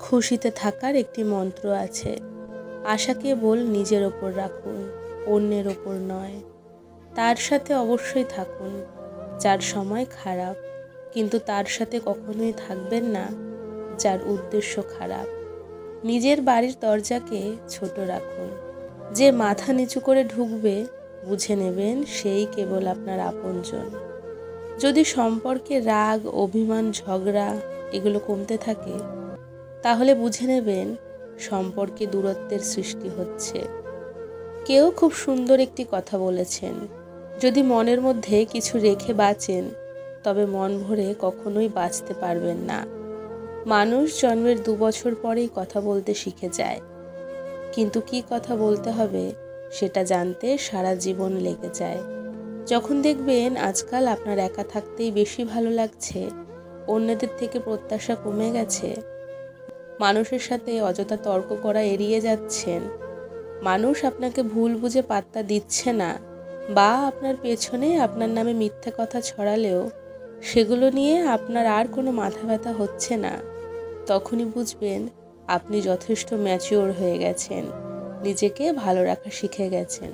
খুশিতে থাকার একটি মন্ত্র আছে। আশা কেবল নিজের ওপর রাখুন, অন্যের ওপর নয়। তার সাথে অবশ্যই থাকুন যার সময় খারাপ, কিন্তু তার সাথে কখনোই থাকবেন না যার উদ্দেশ্য খারাপ। নিজের বাড়ির দরজাকে ছোট রাখুন। যে মাথা নিচু করে ঢুকবে বুঝে নেবেন সেই কেবল আপনার আপনজন। যদি সম্পর্কে রাগ, অভিমান, ঝগড়া এগুলো কমতে থাকে, তাহলে বুঝে নেবেন সম্পর্কে দূরত্বের সৃষ্টি হচ্ছে। কেউ খুব সুন্দর একটি কথা বলেছেন, যদি মনের মধ্যে কিছু রেখে বাঁচেন তবে মন ভরে কখনোই বাঁচতে পারবেন না। মানুষ জন্মের 2 বছর পরেই কথা বলতে শিখে যায়, কিন্তু কি কথা বলতে হবে সেটা জানতে সারা জীবন লেগে যায়। যখন দেখবেন আজকাল আপনার একা থাকতেই বেশি ভালো লাগছে, অন্যদের থেকে প্রত্যাশা কমে গেছে, মানুষের সাথে অযথা তর্ক করা এড়িয়ে যাচ্ছেন, মানুষ আপনাকে ভুল বুঝে পাত্তা দিচ্ছে না, বা আপনার পেছনে আপনার নামে মিথ্যা কথা ছড়ালেও সেগুলো নিয়ে আপনার আর কোনো মাথা ব্যথা হচ্ছে না, তখনই বুঝবেন আপনি যথেষ্ট ম্যাচিওর হয়ে গেছেন, নিজেকে ভালো রাখা শিখে গেছেন।